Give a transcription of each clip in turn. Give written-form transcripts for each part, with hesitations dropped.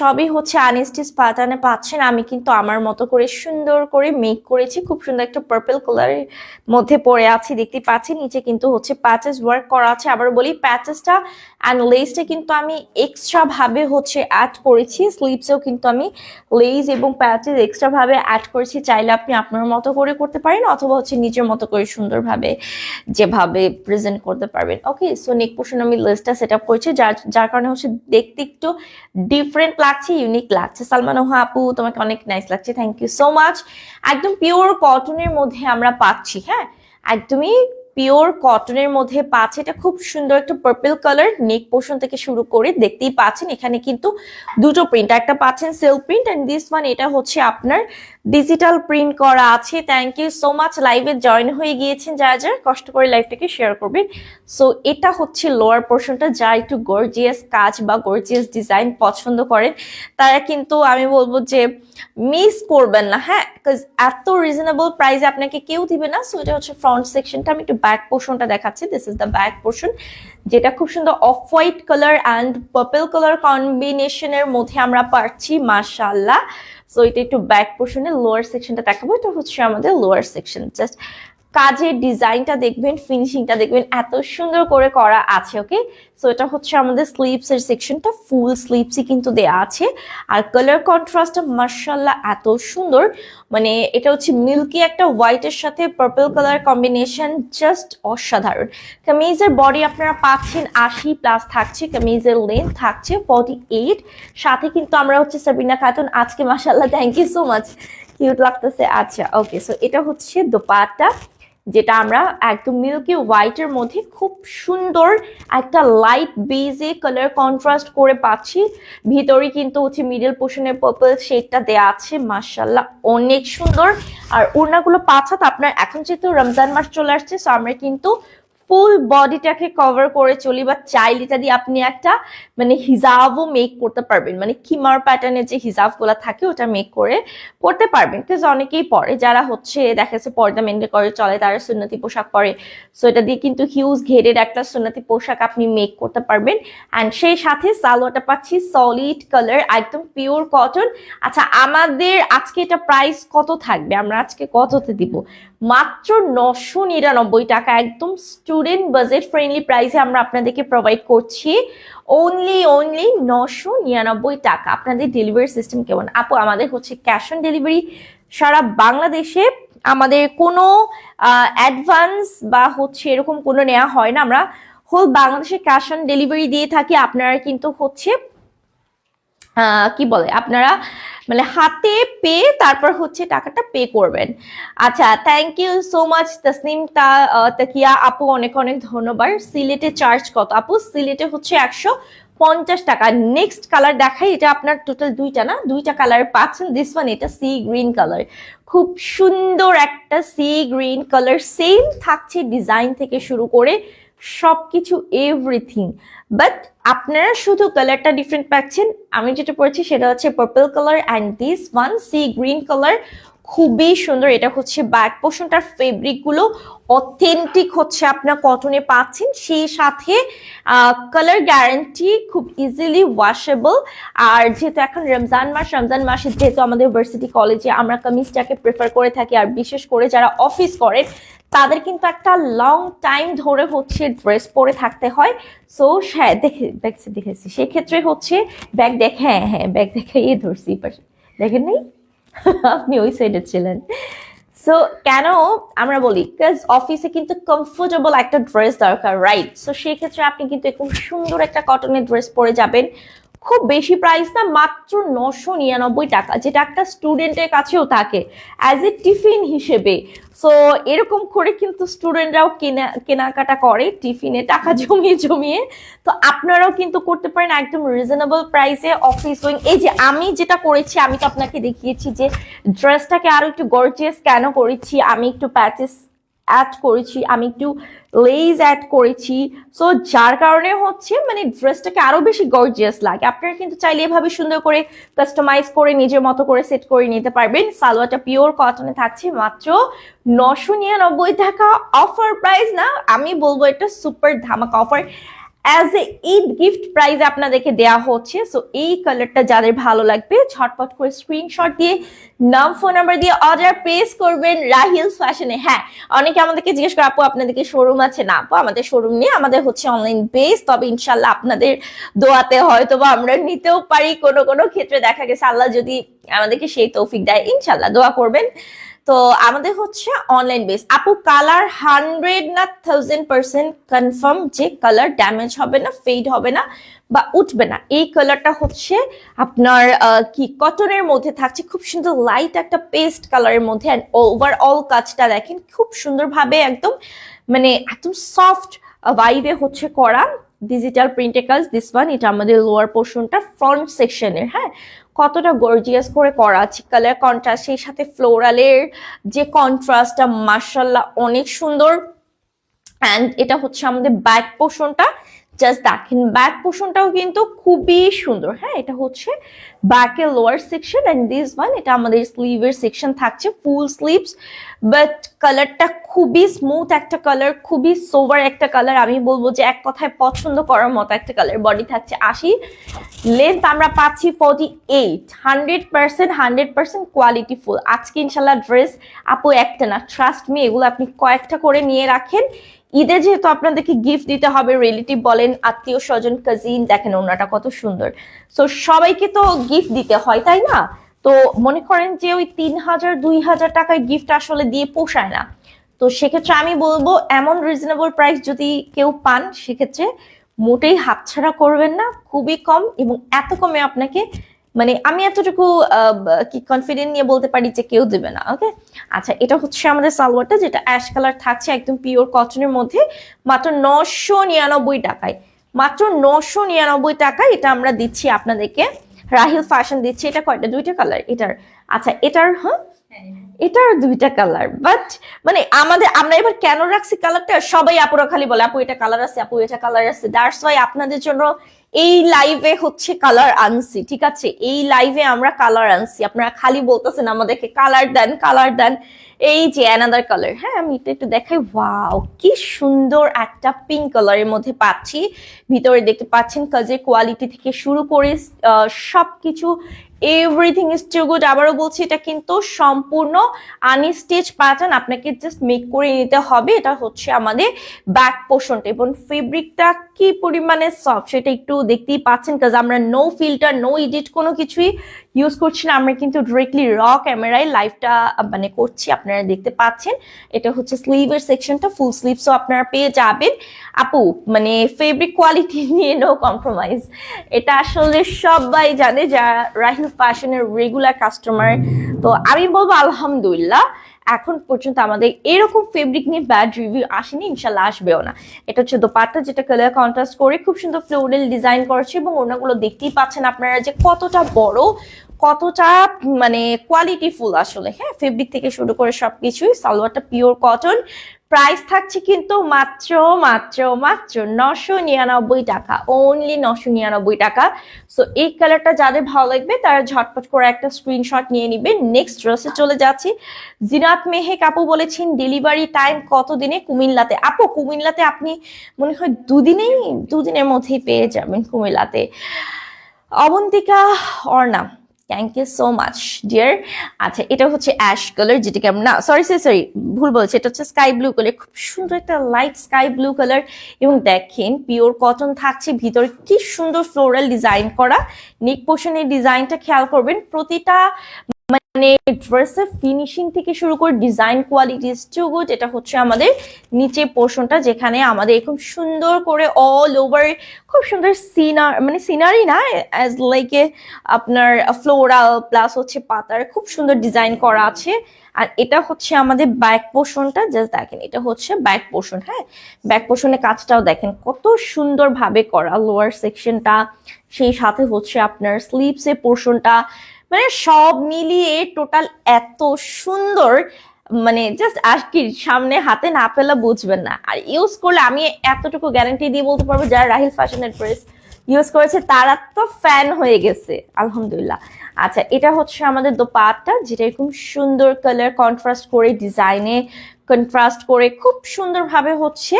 সবই হচ্ছে আনস্টিচ প্যাটার্নে পাচ্ছেন। আমি কিন্তু আমার মতো করে সুন্দর করে মেক করেছি, খুব সুন্দর একটা পার্পল কালারের মধ্যে পরে আছি, দেখতে পাচ্ছি নিচে কিন্তু হচ্ছে প্যাচেস ওয়ার্ক করা আছে। আবার বলি প্যাচেসটা অ্যান্ড লেসটা কিন্তু আমি এক্সট্রা ভাবে হচ্ছে অ্যাড করেছি, স্লিভসেও কিন্তু আমি লেস এবং প্যাচেস এক্সট্রা ভাবে অ্যাড করেছি। চাইলে আপনি আপনার মতো করে করতে পারেন অথবা হচ্ছে নিজের মতো করে সুন্দরভাবে যেভাবে প্রেজেন্ট করতে পারবেন। ওকে, সো নেক পোর্শন আমি লেসটা সেট আপ করেছি, যার যার কারণে হচ্ছে দেখতে একটু ডিফারেন্ট লাগছে, ইউনিক লাগছে। সালমান ওহা আপু, তোমাকে অনেক নাইস লাগছে, থ্যাংক ইউ সো মাচ। একদম পিওর কটনের মধ্যে আমরা পাচ্ছি, হ্যাঁ একদমই পিওর কটনের মধ্যে পাচ্ছি। এটা খুব সুন্দর একটা পার্পল কালার, নেক পোর্শন থেকে শুরু করে দেখতেই পাচ্ছেন এখানে কিন্তু দুটো প্রিন্ট, একটা পাচ্ছেন self print and this one এটা হচ্ছে আপনার ডিজিটাল প্রিন্ট করা আছে। থ্যাংক ইউ সো মাচ, লাইভে জয়েন হয়ে গিয়েছেন যারা যারা, কষ্ট করে লাইভটাকে শেয়ার করবেন। সো এটা হচ্ছে লোয়ার পোর্শনটা, যা একটু গর্জিয়াস কাজ বা গর্জিয়াস ডিজাইন পছন্দ করেন তারা কিন্তু আমি বলবো যে মিস করবেন না, হ্যাঁ বিকজ এত রিজনেবল প্রাইসে আপনাকে কেউ দিবে না। সো এটা হচ্ছে ফ্রন্ট সেকশনটা, আমি একটু ব্যাক পোর্শনটা দেখাচ্ছি। This is the back portion, যেটা খুব সুন্দর off white colour and purple colour কম্বিনেশনের মধ্যে আমরা পাচ্ছি, মাশাআল্লাহ। সো এটা একটু ব্যাক পোর্শনের লোয়ার সেকশনটা দেখাবো, এটা হচ্ছে আমাদের লোয়ার সেকশন। জাস্ট কাজের ডিজাইনটা দেখবেন, ফিনিশিংটা দেখবেন, এত সুন্দর করে করা আছে। ওকে, সো এটা হচ্ছে আমাদের স্লিভস এর সেকশনটা, ফুল স্লিভসই কিন্তু দেয়া আছে। আর কালার কন্ট্রাস্টটা মাশাআল্লাহ এত সুন্দর, মানে এটা হচ্ছে মিল্কি একটা হোয়াইটের সাথে পার্পল কালার কম্বিনেশন, জাস্ট অসাধারণ। কামিজের বডি আপনারা পাচ্ছেন 80+ থাকছে, কামিজের লেন্থ থাকছে 48, সাথে কিন্তু আমরা হচ্ছে সাবিনা খাতুন আজকে মাশাআল্লাহ, thank you so much, cute লাগতেছে। আচ্ছা ওকে, সো এটা হচ্ছে দোপাট্টা, যেটা আমরা একদম মিল্কি হোয়াইটের মধ্যে খুব সুন্দর একটা লাইট বেজে কালার কন্ট্রাস্ট করে পাচ্ছি। ভিতরে কিন্তু হচ্ছে মিডল পোর্শনের পার্পল শেডটা দেয়া আছে, মাশাআল্লাহ অনেক সুন্দর। আর ওড়নাগুলো 5 হাত, আপনার এখন যেহেতু রমজান মাস চলে আসছে, সো আমরা কিন্তু ফুল বডিটাকে কভার করে চলি, বা চাইলে এটা দিয়ে আপনি একটা মানে হিজাবও মেক করতে পারবেন, মানে খিমার প্যাটার্নের যে হিজাব গুলা থাকে ওটা মেক করে পড়তে পারবেন। বিকজ অনেকেই পরে যারা হচ্ছে দেখা যাচ্ছে পর্দা মেনটেন করে চলে, তারা সুন্নতি পোশাক পরে, সো এটা দিয়ে কিন্তু হিউজ ঘেরের একটা সুন্নতি পোশাক আপনি মেক করতে পারবেন। অ্যান্ড সেই সাথে সালোয়ারটা পাচ্ছি সলিড কালার, একদম পিওর কটন। আচ্ছা, আমাদের আজকে এটা প্রাইস কত থাকবে, আমরা আজকে কততে দিব? মাত্র 999 টাকা, একদম স্টুডেন্ট বাজেট ফ্রেন্ডলি প্রাইসে আমরা আপনাদেরকে প্রোভাইড করছি। অনলি 999 টাকা। আপনাদের ডেলিভারি সিস্টেম কেমন আপু? আমাদের হচ্ছে ক্যাশ অন ডেলিভারি সারা বাংলাদেশে, আমাদের কোনো অ্যাডভান্স বা হচ্ছে এরকম কোনো নেওয়া হয় না, আমরা হোল বাংলাদেশে ক্যাশ অন ডেলিভারি দিয়ে থাকি। আপনারা কিন্তু হচ্ছে কি বলে, আপনারা মানে হাতে পেয়ে তারপর হচ্ছে টাকাটা পে করবেন। আচ্ছা, thank you so much Tasnim Takia আপু, অনেক অনেক ধন্যবাদ। সিলেটে চার্জ কত আপু? সিলেটে হচ্ছে 150 টাকা। নেক্সট কালার দেখাই, এটা আপনার টোটাল দুইটা না, দুইটা কালার পাচ্ছেন। দিস ওয়ান, এটা সি গ্রিন কালার, খুব সুন্দর একটা সি গ্রিন কালার, সেম থাকছে ডিজাইন থেকে শুরু করে সবকিছু এভরিথিং, বাট আপনারা শুধু কালারটা ডিফারেন্ট পাচ্ছেন। আমি যেটা পড়েছি সেটা হচ্ছে purple colour and this one sea green colour, খুবই সুন্দর। এটা হচ্ছে ব্যাক পোর্শনটার ফেব্রিক গুলো অথেন্টিক হচ্ছে আপনার কটনে পাচ্ছেন, সেই সাথে কালার গ্যারান্টি, খুব ইজিলি ওয়াশেবল। আর যেহেতু এখন রমজান মাস, রমজান মাসে যেহেতু আমাদের ভার্সিটি কলেজে আমরা কামিজটাকে প্রেফার করে থাকি, আর বিশেষ করে যারা অফিস করেন তাদের কিন্তু একটা লং টাইম ধরে হচ্ছে ড্রেস পরে থাকতে হয়। সো হ্যাঁ, দেখেছি সেক্ষেত্রে হচ্ছে ব্যাগ দেখে, হ্যাঁ হ্যাঁ ব্যাগ দেখে ধরছি, দেখেন নেই আপনি ওই সাইডে ছিলেন। সো কেন আমরা বলি, বিকজ অফিসে কিন্তু কমফোর্টেবল একটা ড্রেস দরকার, রাইট? সো সেক্ষেত্রে আপনি কিন্তু খুব সুন্দর একটা কটনের ড্রেস পরে যাবেন। খুব বেশি প্রাইস না, মাত্র 999 টাকা, যেটা একটা স্টুডেন্টের কাছেও থাকে অ্যাজ এ টিফিন হিসেবে। সো এরকম করে কিন্তু স্টুডেন্টরাও কেনাকাটা করে টিফিনে টাকা জমিয়ে জমিয়ে। তো আপনারাও কিন্তু করতে পারেন একদম রিজনেবল প্রাইসে অফিস গোয়িং। এই যে আমি যেটা করেছি, আমি তো আপনাকে দেখিয়েছি যে ড্রেসটাকে আরো একটু গর্জিয়াস কেন করেছি, আমি একটু প্যাচেস অ্যাড করেছি, আমি একটু লেজ অ্যাড করেছি। সো যার কারণে হচ্ছে মানে ড্রেসটাকে আরো বেশি গর্জিয়াস লাগে। আপনারা কিন্তু চাইলে এভাবে সুন্দর করে কাস্টমাইজ করে নিজের মতো করে সেট করে নিতে পারবেন। সালোয়ারটা পিওর কটনে থাকছে, মাত্র 999 টাকা। অফার প্রাইস না, আমি বলবো এটা সুপার ধামাকা offer. As a Eid gift prize আপনাদেরকে দেয়া হচ্ছে। সো এই কালারটা যাদের ভালো লাগবে ঝটপট করে স্ক্রিনশট দিয়ে নাম ফোন নাম্বার দিয়ে অর্ডার প্লেস করবেন রাহিলস ফ্যাশনে। হ্যাঁ, অনেকে আমাদেরকে জিজ্ঞেস করে আপু আপনাদেরকে শোরুম আছে? না আপু, আমাদের শোরুম নেই, আমাদের হচ্ছে অনলাইন বেস। তবে ইনশাল্লাহ আপনাদের দোয়াতে হয়তো বা আমরা নিতেও পারি, কোনো কোনো ক্ষেত্রে দেখা গেছে আল্লাহ যদি আমাদেরকে সেই তৌফিক দেয়, ইনশাল্লাহ দোয়া করবেন। তো আমাদের হচ্ছে অনলাইন বেস। আপু কালার 100 না 1000% কনফার্ম যে কালার ড্যামেজ হবে না, ফেড হবে না বা উঠবে না। এই কালারটা হচ্ছে আপনার কি কটনের মধ্যে থাকছে, খুব সুন্দর লাইট একটা পেস্ট কালারের মধ্যে। অ্যান্ড ওভারঅল কাজটা দেখেন খুব সুন্দরভাবে একদম মানে একদম সফট ভাইবে হচ্ছে করা ডিজিটাল প্রিন্টের কাজ। দিস ওয়ান, এটা আমাদের লোয়ার পোর্শনটা ফ্রন্ট সেকশনের। হ্যাঁ, কতটা গর্জিয়াস করে করা আছে, কালার কন্ট্রাস্ট, সেই সাথে ফ্লোরালের যে কন্ট্রাস্টটা মাশাআল্লাহ অনেক সুন্দর। অ্যান্ড এটা হচ্ছে আমাদের ব্যাক পোর্শনটা, জাস্ট দেখেন ব্যাক পোর্শনটাও কিন্তু খুবই সুন্দর। হ্যাঁ, এটা হচ্ছে ব্যাকের lower section. And this one, এটা আমাদের স্লিভের সেকশন থাকছে, ফুল স্লিভস। বাট কালারটা খুবই স্মুথ একটা কালার, খুবই সোবার একটা কালার। আমি বলবো যে এক কথায় পছন্দ করার মতো একটা কালার। বডি থাকছে 80, লেন্থ আমরা পাচ্ছি 48। 100% কোয়ালিটি ফুল। আজকে ইনশাল্লাহ ড্রেস আপু একটা না, ট্রাস্ট মি, এগুলো আপনি কয়েকটা করে নিয়ে রাখেন। ঈদে যেহেতু আপনাদেরকে গিফট দিতে হবে, রিলেটিভ বলেন, আত্মীয় স্বজন, কাজিন, দেখেন ওনাটা কত সুন্দর। সো সবাইকে তো গিফট দিতে হয়, তাই না? তো মনে করেন যে ওই 3000 2000 টাকায় গিফট আসলে দিয়ে পোষায় না। তো সেক্ষেত্রে আমি বলবো এমন রিজনেবল প্রাইস যদি কেউ পান, সেক্ষেত্রে মোটেই হাতছাড়া করবেন না। খুবই কম, এবং এত কমে আপনাকে মানে আমি এতটুকু কি কনফিডেন্ট নিয়ে বলতে পারি যে কেউ দেবে না। ওকে, আচ্ছা, এটা হচ্ছে আমাদের সালোয়ারটা, যেটা অ্যাশ কালার থাকছে, একদম পিওর কটনের মধ্যে, মাত্র 999 টাকায়। মাত্র 999 টাকায় এটা আমরা দিচ্ছি আপনাদেরকে, রাহিল ফ্যাশন দিচ্ছি। এটা কয়টা? দুইটা কালার এটার। আচ্ছা, এটার এটার দুইটা কালার। বাট মানে আমরা এবার কেন রাখছি কালারটা, সবাই আপুরা খালি বলে আপু এটা কালার আছে, আপু এটা কালার আছে। দ্যাটস ওয়াই আপনাদের জন্য এই লাইভে হচ্ছে কালার আনছি। ঠিক আছে, এই লাইভে আমরা কালার আনছি। আপনারা খালি বলতেছেন আমাদেরকে কালার দেন, কালার দেন। এই যে অ্যানাদার কালার। হ্যাঁ, আমি এটা একটু দেখাই। ওয়াও, কি সুন্দর একটা পিঙ্ক কালারের মধ্যে পাচ্ছি। ভিতরে দেখতে পাচ্ছেন কাজের কোয়ালিটি থেকে শুরু করে সবকিছু, এভরিথিং ইজ টু গুড। আবারও বলছি, এটা কিন্তু সম্পূর্ণ আনস্টিচ প্যাটার্ন, আপনাকে জাস্ট মেক করে নিতে হবে। এটা হচ্ছে আমাদের ব্যাক পোর্শনটা, এবং ফেব্রিকটা কি পরিমাণে সফট সেটা একটু দেখতেই পাচ্ছেন, কাজ আমরা নো ফিল্টার, নো এডিট, কোনো কিছুই ইউজ করছি না। আমরা কিন্তু ডিরেক্টলি র ক্যামেরায় লাইভটা মানে করছি, আপনারা দেখতে পাচ্ছেন। এটা হচ্ছে স্লিভের সেকশনটা, ফুল স্লিভসও আপনারা পেয়ে যাবেন। আপু মানে ফেব্রিক কোয়ালিটি নিয়ে নো কম্প্রোমাইজ, এটা আসলে সবাই জানে যারা রাহিল ফ্যাশনের রেগুলার কাস্টমার। তো আমি বলবো আলহামদুলিল্লাহ, এখন পর্যন্ত আমাদের এরকম ফেব্রিক নিয়ে ব্যাড রিভিউ আসেনি, ইনশাল্লাহ আসবেও না। এটা হচ্ছে দোপাট্টা, যেটা কালার কন্ট্রাস্ট করে খুব সুন্দর ফ্লোরাল ডিজাইন করেছে, এবং ওনাগুলো দেখতেই পাচ্ছেন আপনারা যে কতটা বড়, কতটা মানে কোয়ালিটি ফুল আসলে। হ্যাঁ, ফেব্রিক থেকে শুরু করে সবকিছুই। সালোয়ারটা পিওর কটন। প্রাইস থাকছে কিন্তু মাত্র মাত্র মাত্র 999 টাকা, অনলি 999 টাকা। সো এই কালারটা যাদের ভালো লাগবে তারা ঝটপট করে একটা স্ক্রিনশট নিয়ে নিবে। নেক্সট ড্রেসে চলে যাচ্ছি। জিনাত মেহেক আপু বলেছেন ডেলিভারি টাইম কত দিনে কুমিল্লাতে? আপু কুমিল্লাতে আপনি মনে হয় দুদিনের মধ্যেই পেয়ে যাবেন কুমিল্লাতে। Abantika Arna, thank you so much dear. আচ্ছা, এটা হচ্ছে অ্যাশ কালার, যেটাকে আমরা না সরি ভুল বলছি, এটা হচ্ছে স্কাই ব্লু কালার। খুব সুন্দর একটা লাইট স্কাই ব্লু কালার, এবং দেখেন পিওর কটন থাকছে, ভিতরে কি সুন্দর ফ্লোরাল ডিজাইন করা। নেক পোর্শনের ডিজাইনটা খেয়াল করবেন, প্রতিটা মানে ড্রেসের ফিনিশিং থেকে শুরু করে design quality is too good. এটা হচ্ছে আমাদের নিচে পোর্শনটা, যেখানে আমাদের খুব সুন্দর করে অল ওভার খুব সুন্দর সিনারি না, অ্যাজ লাইক এ আপনার ফ্লোরাল প্লাস হচ্ছে পাতার খুব সুন্দর ডিজাইন করা আছে। আর এটা হচ্ছে আমাদের ব্যাক পোর্শনটা, জাস্ট দেখেন এটা হচ্ছে ব্যাক পোর্শন। হ্যাঁ, ব্যাক পোর্শনের কাজটাও দেখেন কত সুন্দর ভাবে করা, লোয়ার সেকশনটা, সেই সাথে হচ্ছে আপনার স্লিভসের পোর্শনটা, মানে সব মিলিয়ে টোটাল এত সুন্দর, মানে জাস্ট আর কি সামনে হাতে না পেলে বুঝবেন না। আর ইউজ করলে আমি এতটুকু গ্যারান্টি দিয়ে বলতে পারবো, যারা রাহিল ফ্যাশনের ড্রেস ইউজ করেছে তারা তো ফ্যান হয়ে গেছে আলহামদুলিল্লাহ। আচ্ছা, এটা হচ্ছে আমাদের দোপাট্টা, যেটা এরকম সুন্দর কালার কন্ট্রাস্ট করে ডিজাইনে কন্ট্রাস্ট করে খুব সুন্দরভাবে হচ্ছে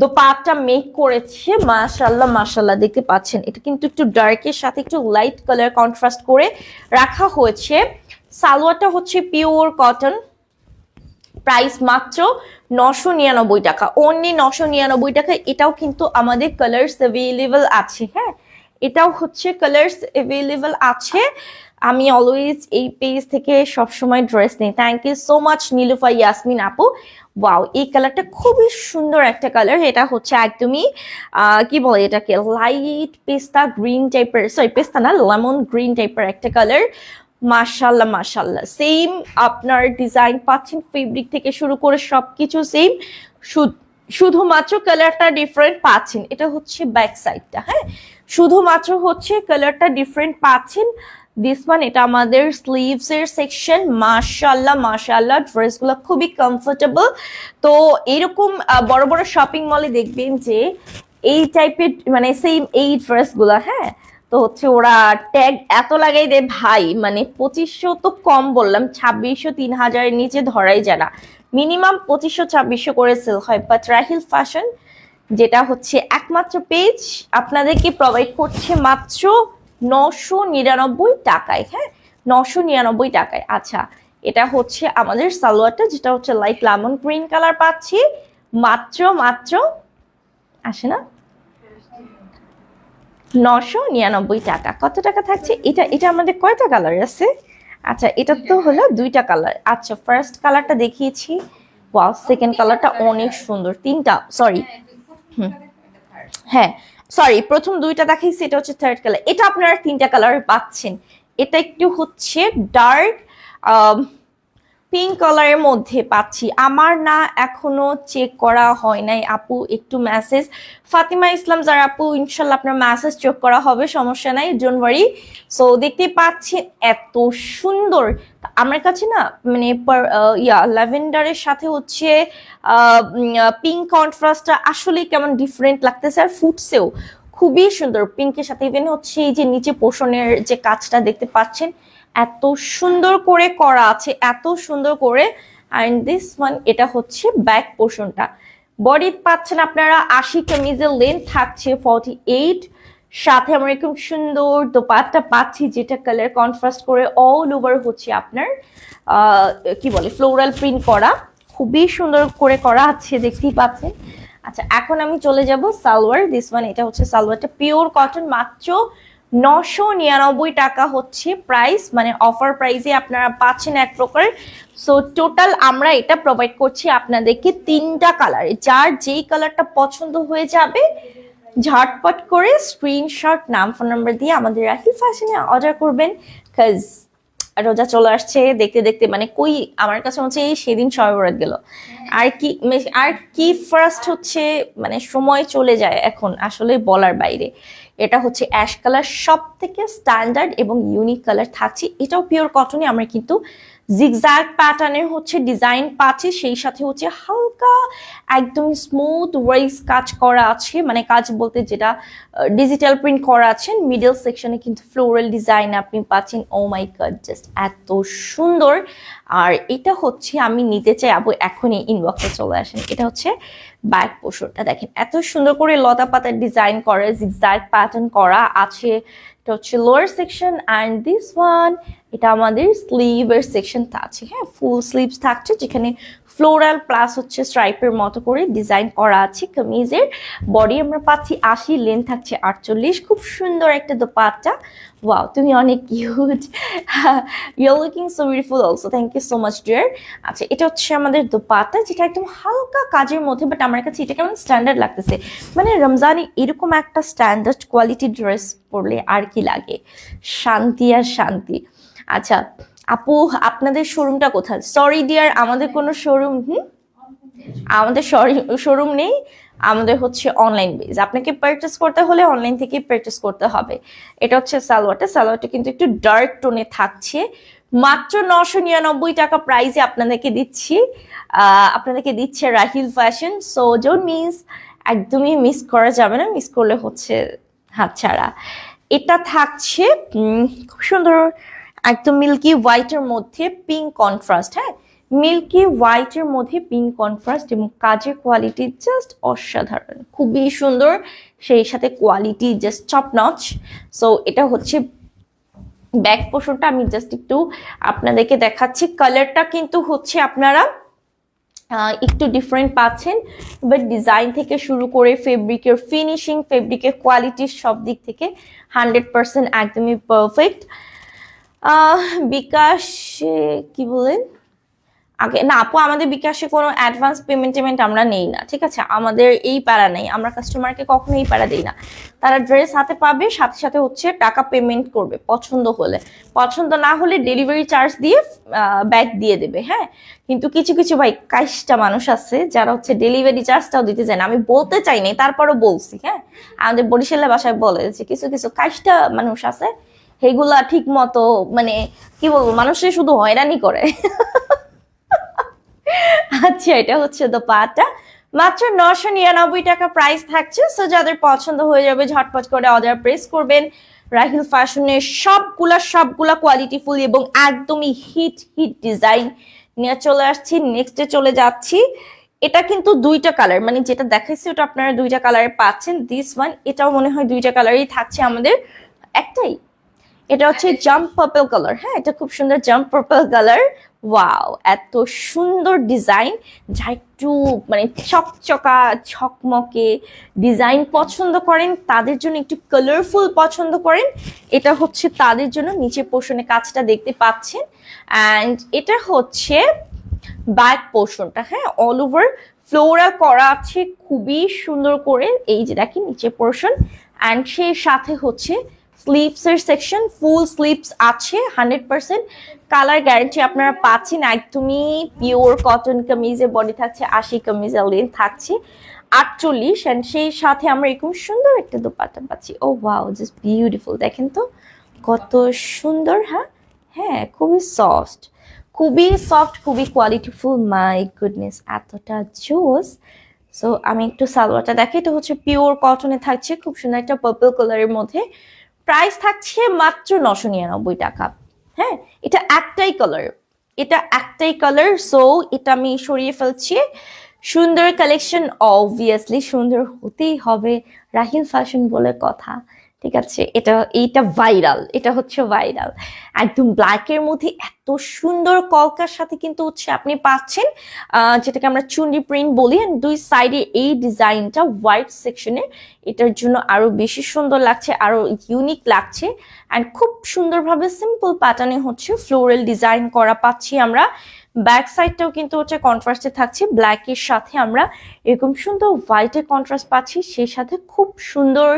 দোপাট্টা মেক করেছে। মাশাআল্লাহ মাশাআল্লাহ, দেখতে পাচ্ছেন এটা কিন্তু একটু ডার্কের সাথে একটু লাইট কালার কন্ট্রাস্ট করে রাখা হয়েছে। সালোয়ারটা হচ্ছে পিওর কটন, প্রাইস মাত্র 999 টাকা, অনলি 999 টাকা। এটাও কিন্তু আমাদের কালার্স অ্যাভেলেবল আছে, হ্যাঁ এটাও হচ্ছে কালার্স অ্যাভেলেবল আছে। আমি অলওয়েজ এই পেজ থেকে সবসময় ড্রেস নিই। Thank you so much Nilufa Yasmin আপু। ওয়াও, এই কালারটা খুবই সুন্দর একটা কালার। এটা হচ্ছে একদমই কি বলে এটাকে, লাইট পেস্তা গ্রিন টাইপের, সরি পেস্তা না, লেমন গ্রিন টাইপের একটা কালার। মাশাল্লাহ মাশাল্লাহ, সেম আপনার ডিজাইন পাচ্ছেন, ফেব্রিক থেকে শুরু করে সবকিছু সেম, শুধুমাত্র কালারটা ডিফারেন্ট পাচ্ছেন। এটা হচ্ছে ব্যাক সাইডটা, হ্যাঁ শুধুমাত্র হচ্ছে কালারটা ডিফারেন্ট পাচ্ছেন। দিস ওয়ান, এটা আমাদের স্লিভস এর সেকশন। মাশাআল্লাহ মাশাআল্লাহ, ড্রেসগুলো খুবই কমফোর্টেবল। তো এরকম বড় বড় শপিং মলে দেখবেন যে এই টাইপের মানে সেম এই ড্রেসগুলো, হ্যাঁ তো হচ্ছে ওরা ট্যাগ এত লাগাই দেয় ভাই, মানে 2500 তো কম বললাম, 2600 3000 এর নিচে ধরাই যায় না, মিনিমাম 2500 2600 করে সেল হয়। বাট রাহিল ফ্যাশন যেটা হচ্ছে একমাত্র পেজ আপনাদেরকে প্রোভাইড করছে মাত্র 999 টাকায়, হ্যাঁ 999 টাকায়। আচ্ছা, এটা হচ্ছে আমাদের সালোয়ারটা, যেটা হচ্ছে লাইট লেমন গ্রিন কালার পাচ্ছি মাত্র মাত্র আসে না 999 টাকা। কত টাকা থাকছে এটা? এটা আমাদের কয়টা কালার আছে? আচ্ছা, এটা তো হলো দুইটা কালার। আচ্ছা, ফার্স্ট কালারটা দেখিয়েছি, ওয়াও সেকেন্ড কালারটা অনেক সুন্দর, তিনটা সরি হ্যাঁ সরি প্রথম দুইটা দেখাইছি, এটা হচ্ছে থার্ড কালার। এটা আপনারা তিনটা কালার পাচ্ছেন। এটা একটু হচ্ছে ডার্ক পিঙ্ক কালারের মধ্যে পাচ্ছি। আমার না এখনো চেক করা হয় নাই আপু, একটু মেসেজ ফাতিমা ইসলাম যারা আপু, ইনশাল্লাহ আপনার মেসেজ চেক করা হবে, সমস্যা নাই, ডোন্ট ওয়ারি। সো দেখতে পাচ্ছেন এত সুন্দর আমার কাছে না, মানে ল্যাভেন্ডারের সাথে হচ্ছে পিঙ্ক কন্ট্রাস্টটা আসলে কেমন ডিফারেন্ট লাগতেছে, আর ফুটছেও খুবই সুন্দর পিঙ্কের সাথে। ইভেন হচ্ছে এই যে নিচে পোষণের যে কাজটা দেখতে পাচ্ছেন এত সুন্দর করে করা আছে, এত সুন্দর করে। অ্যান্ড দিস ওয়ান, এটা হচ্ছে ব্যাক পোর্শনটা, বডি পাচ্ছেন আপনারা 80, কামিজের লেন্থ থাকছে 48, সাথে আমরা এরকম সুন্দর দোপাট্টা পাচ্ছি যেটা কালার কন্ট্রাস্ট করে অল ওভার হচ্ছে আপনার কি বলে ফ্লোরাল প্রিন্ট করা, খুবই সুন্দর করে করা আছে, দেখতেই পাচ্ছেন। আচ্ছা, এখন আমি চলে যাব সালোয়ার। দিস ওয়ান, এটা হচ্ছে সালোয়ারটা পিওর কটন, মাত্র 999 টাকা হচ্ছে প্রাইস, মানে অফার প্রাইসে আপনারা পাচ্ছেন এক প্রকার। সো টোটাল আমরা এটা প্রোভাইড করছি আপনাদেরকে তিনটা কালারে, যার যেই কালারটা পছন্দ হয়ে যাবে ঝটপট করে স্ক্রিনশট নাম ফোন নাম্বার দিয়ে আমাদের রাহিল ফ্যাশনে অর্ডার করবেন। কজ রোজা চলে আসছে, দেখতে দেখতে মানে কই আমার কাছে হচ্ছে এই সেদিন সবে বরাত গেল, আর কি ফার্স্ট হচ্ছে মানে সময় চলে যায় এখন আসলে বলার বাইরে। এটা হচ্ছে অ্যাশ কালার, সব থেকে স্ট্যান্ডার্ড এবং ইউনিক কালার থাকছে। এটাও পিওর কটনে আমরা কিন্তু জিগজ্যাগ প্যাটার্নের হচ্ছে ডিজাইন পাচ্ছি, সেই সাথে হচ্ছে হালকা একদম স্মুথ ওয়াইজ কাজ করা আছে, মানে কাজ বলতে যেটা ডিজিটাল প্রিন্ট করা আছে। মিডল সেকশনে কিন্তু ফ্লোরাল ডিজাইন আপনি পাচ্ছেন। ও মাই গড, জাস্ট এত সুন্দর। আর এটা হচ্ছে আমি নিতে চাই আপু, এখনই ইনবক্সে চলে আসেন। এটা হচ্ছে ব্যাক পোর্শনটা দেখেন, এত সুন্দর করে লতা পাতার ডিজাইন করা, জিগজ্যাগ প্যাটার্ন করা আছে। এটা হচ্ছে lower section. And this one, এটা আমাদের স্লিভের সেকশন আছে, হ্যাঁ ফুল স্লিভস থাকছে, যেখানে ফ্লোরাল প্লাস হচ্ছে স্ট্রাইপের মতো করে ডিজাইন করা আছে। কামিজের বডি আমরা পাচ্ছি 80, লেন্থ থাকছে 48, খুব সুন্দর একটা দোপাট্টা। ওয়াও, তুমি অনেক cute, you are looking so beautiful also, thank you so much dear. আচ্ছা, এটা হচ্ছে আমাদের দোপাট্টা, যেটা একদম হালকা কাজের মধ্যে, বাট আমার কাছে এটা কেমন স্ট্যান্ডার্ড লাগতেছে, মানে রমজানে এরকম একটা স্ট্যান্ডার্ড কোয়ালিটি ড্রেস পরলে আর কি লাগে, শান্তি আর শান্তি। আচ্ছা আপু, আপনাদের শোরুমটা কোথায়? সরি ডিয়ার, আমাদের কোনো শোরুম আমাদের শোরুম নেই, আমাদের হচ্ছে অনলাইন বেজ। আপনাকে পারচেস করতে হলে অনলাইন থেকে পারচেস করতে হবে। এটা হচ্ছে সালোয়ারটা কিন্তু একটু ডার্ক টোনে থাকছে, মাত্র 999 টাকা প্রাইসে আপনাদেরকে দিচ্ছে Rahil fashion. So don't miss, একদমই মিস করা যাবে না, মিস করলে হচ্ছে হাতছাড়া। এটা থাকছে খুব সুন্দর একদম মিল্কি হোয়াইটের মধ্যে পিঙ্ক কন্ট্রাস্ট, হ্যাঁ মিল্কি হোয়াইটের মধ্যে পিঙ্ক কন্ট্রাস্ট এবং কাজের কোয়ালিটি জাস্ট অসাধারণ, খুবই সুন্দর, সেই সাথে quality just top notch. So এটা হচ্ছে ব্যাক পোর্শনটা, আমি জাস্ট একটু আপনাদেরকে দেখাচ্ছি। কালারটা কিন্তু হচ্ছে আপনারা একটু ডিফারেন্ট পাচ্ছেন, বাট ডিজাইন থেকে শুরু করে ফেব্রিকের ফিনিশিং, ফেব্রিকের কোয়ালিটি সব দিক থেকে 100% একদমই পারফেক্ট। বিকাশে কি বলেন আগে না আপু, আমাদের বিকাশে কোনো অ্যাডভান্স পেমেন্ট আমরা নেই না, ঠিক আছে? আমাদের এই প্যারা নেই, আমরা কাস্টমারকে কখনো এই প্যারা দিই না। তারা ড্রেস হাতে পাবে, সাথে সাথে হচ্ছে টাকা পেমেন্ট করবে পছন্দ হলে, পছন্দ না হলে ডেলিভারি চার্জ দিয়ে ব্যাগ দিয়ে দেবে। হ্যাঁ, কিন্তু কিছু কিছু ভাই কাইশটা মানুষ আছে যারা হচ্ছে ডেলিভারি চার্জটাও দিতে চায় না। আমি বলতে চাই নাই, তারপরও বলছি। হ্যাঁ, আমাদের বরিশালের বাসায় বলে যে কিছু কিছু কাইশটা মানুষ আছে, সেগুলা ঠিক মতো মানে কি বলবো, মানুষের শুধু হয়রানি করে। আচ্ছা, এটা হচ্ছে দোপাট্টা, মাত্র 999 টাকা প্রাইস থাকছে। সো যাদের পছন্দ হয়ে যাবে ঝটপট করে অর্ডার প্রেস করবেন। রাহিল ফ্যাশনের সবগুলা কোয়ালিটিফুল এবং একদমই হিট ডিজাইন নিয়ে চলে আসছি। নেক্সটে চলে যাচ্ছি। এটা কিন্তু দুইটা কালার, মানে যেটা দেখাইছি ওটা আপনারা দুইটা কালারে পাচ্ছেন। দিস ওয়ান, এটাও মনে হয় দুইটা কালারই থাকছে আমাদের, একটাই। এটা হচ্ছে জাম্প পার্পল কালার। হ্যাঁ, এটা খুব সুন্দর জাম্প পার্পল কালার। ওয়াও, এত সুন্দর ডিজাইন। যা একটু মানে চকচকা ঝকমকে ডিজাইন পছন্দ করেন, তাদের জন্য একটু কালারফুল পছন্দ করেন, এটা হচ্ছে তাদের জন্য। নিচে পোর্শনে কাজটা দেখতে পাচ্ছেন, অ্যান্ড এটা হচ্ছে ব্যাক পোর্শনটা। হ্যাঁ, অল ওভার ফ্লোরাল করা আছে খুবই সুন্দর করে, এই যে দেখেন নিচে পোর্শন, অ্যান্ড সেই সাথে হচ্ছে স্লিভসের সেকশন, ফুল স্লিভস আছে 100%। কালার গ্যারান্টি আপনারা পাচ্ছেন। একদমই পিওর কটন কামিজের বডি থাকছে 80, কামিজের লেন্থ থাকছে 48, অ্যান্ড সেই সাথে আমরা এরকম সুন্দর একটা দোপাট্টা পাচ্ছি। ও ওয়াও, জাস্ট বিউটিফুল, দেখেন তো কত সুন্দর। হ্যাঁ হ্যাঁ, খুবই সফট, খুবই কোয়ালিটিফুল। মাই গুডনেস, এতটা জোস। সো আমি একটু সালোয়ারটা দেখি। এটা হচ্ছে পিওর কটনে থাকছে, খুব সুন্দর একটা পার্পল কালারের মধ্যে। প্রাইস থাকছে মাত্র 999 টাকা। হ্যাঁ, এটা একটাই কালার, সো এটা আমি সরিয়ে ফেলছি। সুন্দর কালেকশন, অবভিয়াসলি সুন্দর হতেই হবে, রাহিল ফ্যাশন বলে কথা, ঠিক আছে? এইটা ভাইরাল, এটা হচ্ছে ভাইরাল। একদম ব্ল্যাকের মধ্যে এত সুন্দর কলকার সাথে কিন্তু হচ্ছে আপনি পাচ্ছেন যেটাকে আমরা চুন্ডি প্রিন্ট বলি, এন্ড দুই সাইডে এই ডিজাইনটা হোয়াইট সেকশনে, এটার জন্য আরো বেশি সুন্দর লাগছে, আরো ইউনিক লাগছে। অ্যান্ড খুব সুন্দরভাবে সিম্পল প্যাটার্নে হচ্ছে ফ্লোরাল ডিজাইন করা পাচ্ছি আমরা। ব্যাক সাইডটাও কিন্তু হচ্ছে কন্ট্রাস্টে থাকছে, ব্ল্যাকের সাথে আমরা এরকম সুন্দর হোয়াইটের কন্ট্রাস্ট পাচ্ছি, সেই সাথে খুব সুন্দর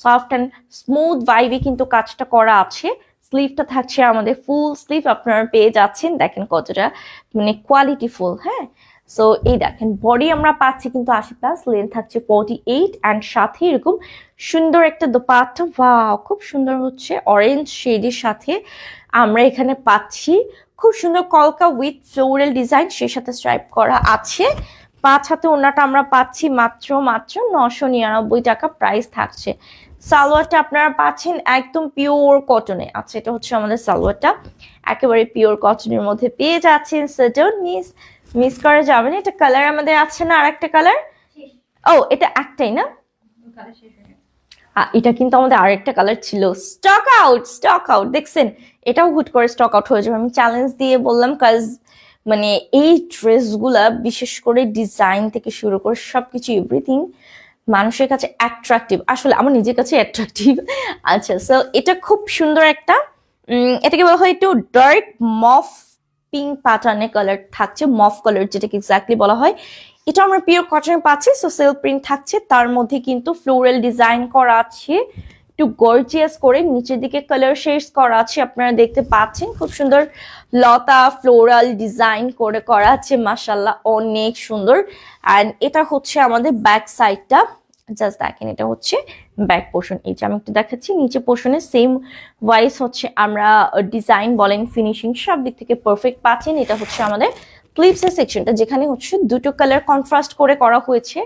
সফট অ্যান্ড স্মুথ ভাইবে কিন্তু কাজটা করা আছে। স্লিভটা থাকছে আমাদের ফুল স্লিভ, আপনারা পেয়ে যাচ্ছেন, দেখেন কতটা মানে কোয়ালিটিফুল। হ্যাঁ, সো এই দেখেন বডি আমরা পাচ্ছি কিন্তু 80+, লেন্থ থাকছে 48, অ্যান্ড সাথে এরকম সুন্দর একটা দোপাট্টা। ওয়াও, খুব সুন্দর হচ্ছে অরেঞ্জ শেডের সাথে আমরা এখানে পাচ্ছি খুব সুন্দর কলকা উইথ ফ্লোরাল ডিজাইন, সেই সাথে স্ট্রাইপ করা আছে। 5 হাতে ওড়নাটা আমরা পাচ্ছি মাত্র 999 টাকা প্রাইস থাকছে। সালোয়ারটা আপনারা পাচ্ছেন একদম পিওর কটনে। আচ্ছা, এটা হচ্ছে আমাদের সালোয়ারটা, একেবারে পিওর কটনের মধ্যে পেয়ে যাচ্ছেন। সো ডোন্ট মিস করা যাবে না। এটা কালার আমাদের আছে না, আর একটা কালার? ও, এটা একটাই না, এটা কিন্তু আমাদের আরেকটা কালার ছিল। স্টক আউট দেখছেন, এটাও হুট করে স্টক আউট হয়ে যাবে। আমি চ্যালেঞ্জ দিয়ে বললাম, কাজ মানে এই ড্রেসগুলা বিশেষ করে ডিজাইন থেকে শুরু করে সবকিছু এভরিথিং মানুষের কাছে অ্যাট্রাকটিভ, আসলে আমার নিজের কাছে অ্যাট্রাকটিভ। আচ্ছা, সো এটা খুব সুন্দর একটা এটাকে বলা হয় একটু ডার্ক মফ পিঙ্ক প্যাটার্নের কালার থাকছে, মফ কালার যেটাকে এক্স্যাক্টলি বলা হয়। এটা আমরা পিওর কটনে পাচ্ছি, সো সেলফ প্রিন্ট থাকছে, তার মধ্যে কিন্তু ফ্লোরাল ডিজাইন করা আছে একটু গর্জিয়াস করে, নিচের দিকে কালার শেডস করা আছে, আপনারা দেখতে পাচ্ছেন খুব সুন্দর লতা ফ্লোরাল ডিজাইন করে করা আছে। মাশাআল্লাহ, অনেক সুন্দর। অ্যান্ড এটা হচ্ছে আমাদের ব্যাক সাইডটা, জাস্ট দেখেন, এটা হচ্ছে ব্যাক পোর্শন। এই যে আমি একটু দেখাচ্ছি, নিচে পোর্শনে সেম ওয়াইজ হচ্ছে আমরা ডিজাইন বলেন ফিনিশিং সব দিক থেকে পারফেক্ট পাচ্ছেন। এটা হচ্ছে আমাদের স্লিভসের সেকশনটা, যেখানে হচ্ছে দুটো কালার কন্ট্রাস্ট করে করা হয়েছে।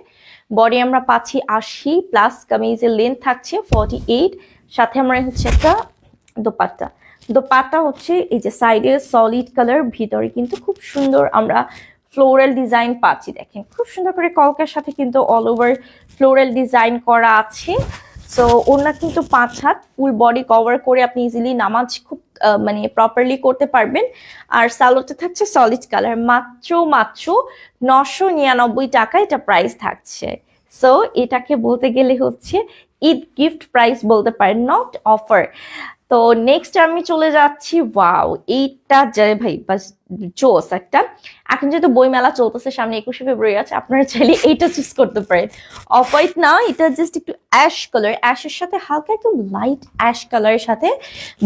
বডি আমরা পাচ্ছি 80+, কামিজের লেন্থ থাকছে 48, সাথে আমরা হচ্ছে একটা দোপাট্টা। দোপাট্টা হচ্ছে এই যে সাইডে সলিড কালার, ভিতরে কিন্তু খুব সুন্দর আমরা ফ্লোরাল ডিজাইন পাচ্ছি। দেখেন খুব সুন্দর করে কলকার সাথে কিন্তু অল ওভার ফ্লোরাল ডিজাইন করা আছে। সো ওনা কিন্তু 5 হাত, ফুল বডি কভার করে আপনি ইজিলি নামাজ খুব মানে প্রপারলি করতে পারবেন। আর সালোয়ারটা থাকছে সলিড কালার, মাত্র 999 টাকা এটা প্রাইস থাকছে। সো এটাকে বলতে গেলে হচ্ছে ঈদ গিফট প্রাইস বলতে পারেন, নট অফার। তো নেক্সট আমি চলে যাচ্ছি, ওয়াও এইটা যায় ভাই বাস জোস একটা। এখন যেহেতু বই মেলা চলতেছে, সামনে 21শে ফেব্রুয়ারি আছে, আপনারা চাইলে এইটা চুজ করতে পারেন। অফ হোয়াইট না, এটা জাস্ট একটু অ্যাশ কালার, অ্যাশের সাথে হালকা একদম লাইট অ্যাশ কালারের সাথে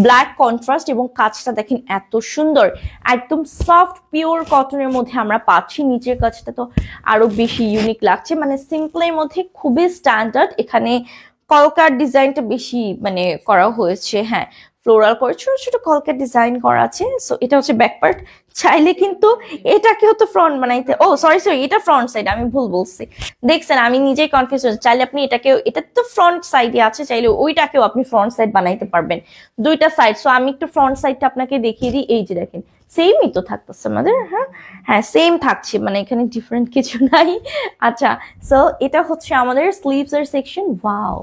ব্ল্যাক কন্ট্রাস্ট, এবং কাজটা দেখেন এত সুন্দর, একদম সফট পিওর কটনের মধ্যে আমরা পাচ্ছি। নিচের কাজটা তো আরো বেশি ইউনিক লাগছে, মানে সিম্পলের মধ্যে খুবই স্ট্যান্ডার্ড। এখানে কলকার ডিজাইনটা বেশি মানে করা হয়েছে, হ্যাঁ ফ্লোরাল করে ছোট ছোট কলকার ডিজাইন করা আছে। সো এটা হচ্ছে ব্যাক পার্ট, চাইলে কিন্তু এটাকেও তো ফ্রন্ট বানাইতে, ও সরি এটা ফ্রন্ট সাইড, আমি ভুল বলছি। দেখছেন আমি নিজেই কনফিউজ হচ্ছি। চাইলে আপনি এটাকেও, এটা তো ফ্রন্ট সাইডে আছে, চাইলে ওইটাকেও আপনি ফ্রন্ট সাইড বানাইতে পারবেন, দুইটা সাইড। সো আমি একটু ফ্রন্ট সাইডটা আপনাকে দেখিয়ে দিই। এই যে দেখেন সেমই তো থাকতেছে আমাদের, হ্যাঁ হ্যাঁ সেম থাকছে, মানে এখানে ডিফারেন্ট কিছু নাই। আচ্ছা, সো এটা হচ্ছে আমাদের স্লিভস এর সেকশন। ওয়াও,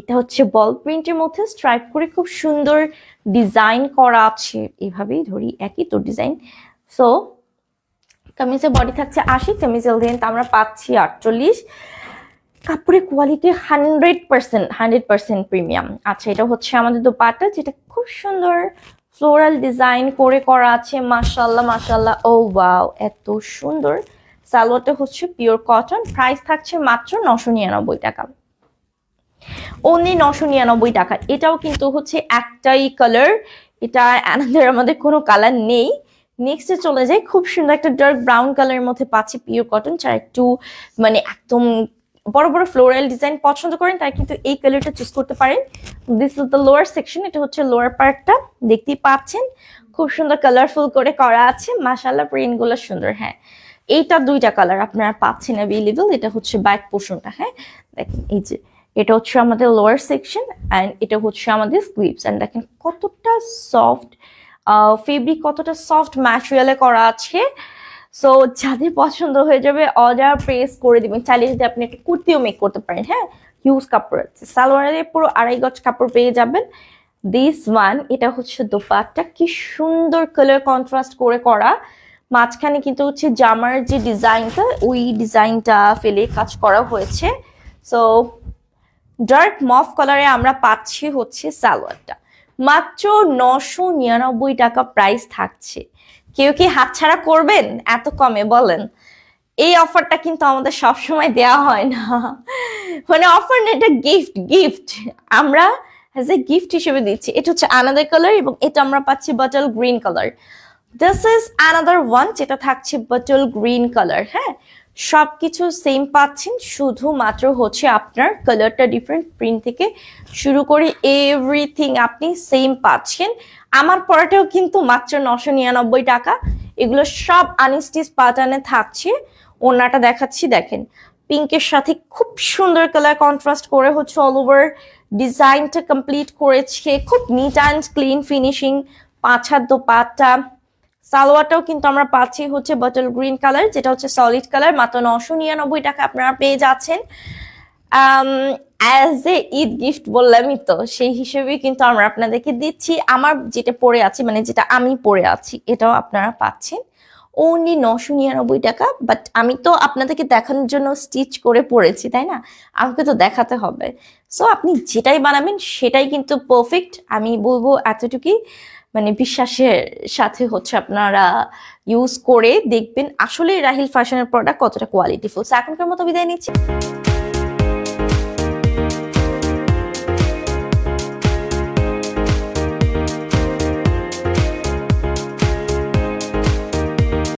এটা হচ্ছে বল প্রিন্টের মধ্যে স্ট্রাইপ করে খুব সুন্দর ডিজাইন করা আছে, এভাবেই ধরি একই তো ডিজাইন। সো কামিজের বডি থাকছে 80, কামিজের লেন্থ আমরা পাচ্ছি 48। কাপড়ের কোয়ালিটি 100% প্রিমিয়াম। আচ্ছা, এটা হচ্ছে আমাদের দোপাট্টা, যেটা খুব সুন্দর ফ্লোরাল ডিজাইন করে করা আছে। মাশাআল্লাহ মাশাআল্লাহ, ও ওয়াও এত সুন্দর। সালোয়ারটা হচ্ছে পিওর কটন, প্রাইস থাকছে মাত্র 999 টাকা, অনলি 999 টাকা। এটাও কিন্তু হচ্ছে একটাই কালার, এটা আমাদের কোনো কালার নেই। নেক্সটে চলে যাই, খুব সুন্দর একটা ডার্ক ব্রাউন কালারের মধ্যে পাচ্ছি পিওর কটন। যারা একটু মানে একদম বড় বড় ফ্লোরাল ডিজাইন পছন্দ করেন তারা কিন্তু এই কালারটা চুজ করতে পারেন। This is the lower section, এটা হচ্ছে লোয়ার পার্টটা, দেখতেই পাচ্ছেন খুব সুন্দর কালারফুল করে করা আছে। মাশাআল্লাহ প্রিন্ট গুলো সুন্দর। হ্যাঁ, এইটা দুইটা কালার আপনারা পাচ্ছেন অ্যাভেলেবল। এটা হচ্ছে ব্যাক পোর্শনটা, হ্যাঁ দেখেন এই যে এটা হচ্ছে আমাদের লোয়ার সেকশন, অ্যান্ড এটা হচ্ছে আমাদের স্লিভস। অ্যান্ড দেখেন কতটা সফট ফেব্রিক, কতটা সফট ম্যাটেরিয়ালে করা আছে। সো যাদের পছন্দ হয়ে যাবে অর্ডার প্রেস করে দিবেন। চাইলে যদি আপনি একটা কুর্তিও মেক করতে পারেন, হ্যাঁ হিউজ কাপড় আছে, সালোয়ারে পুরো 2.5 গজ কাপড় পেয়ে যাবেন। দিস ওয়ান, এটা হচ্ছে দোপাট্টা, কি সুন্দর কালার কন্ট্রাস্ট করে করা, মাঝখানে কিন্তু হচ্ছে জামার যে ডিজাইনটা ওই ডিজাইনটা ফেলে কাজ করা হয়েছে। সো ডার্ক মফ কালারে আমরা পাচ্ছি হচ্ছে সালোয়ারটা, মাত্র 999 টাকা প্রাইস থাকছে। কেউ কি হাতছাড়া করবেন এত কমে বলেন? এই অফারটা কিন্তু আমাদের সবসময় দেওয়া হয় না, মানে অফার না, এটা গিফট। গিফট আমরা অ্যাজ এ গিফট হিসেবে দিচ্ছি। এটা হচ্ছে আনাদার কালার, এবং এটা আমরা পাচ্ছি bottle green colour. This is another one, যেটা থাকছে বটল গ্রিন কালার। হ্যাঁ, সবকিছু সেম পাচ্ছেন, শুধুমাত্র হচ্ছে আপনার কালারটা ডিফারেন্ট, প্রিন্ট থেকে শুরু করে এভরিথিং আপনি সেম পাচ্ছেন। আমার পরাটাও কিন্তু মাত্র 999 টাকা। এগুলো সব আনস্টিচ প্যাটার্নে থাকছে। ওড়নাটা দেখাচ্ছি, দেখেন পিঙ্কের সাথে খুব সুন্দর কালার কন্ট্রাস্ট করে হচ্ছে অল ওভার ডিজাইনটা কমপ্লিট করেছে, খুব নিট অ্যান্ড ক্লিন ফিনিশিং। 5 হাত দোপাট্টা, সালোয়ারটাও কিন্তু আমরা পাচ্ছি হচ্ছে বটল গ্রিন কালার, যেটা হচ্ছে সলিড কালার, মাত্র 999 টাকা আপনারা পেয়ে যাচ্ছেন। অ্যাজ এ ঈদ গিফট বললামই তো, সেই হিসেবে কিন্তু আমরা আপনাদেরকে দিচ্ছি। আমার যেটা পরে আছি, মানে যেটা আমি পরে আছি, এটাও আপনারা পাচ্ছেন অনলি 999 টাকা। বাট আমি তো আপনাদেরকে দেখানোর জন্য স্টিচ করে পরেছি, তাই না? আমাকে তো দেখাতে হবে। সো আপনি যেটাই বানাবেন সেটাই কিন্তু পারফেক্ট, আমি বলবো এতটুকুই। মানে বিশ্বাসের সাথে হচ্ছে আপনারা ইউজ করে দেখবেন আসলে রাহিল ফ্যাশনের প্রোডাক্ট কতটা কোয়ালিটিফুল। এখনকার মতো বিদায় নিচ্ছি।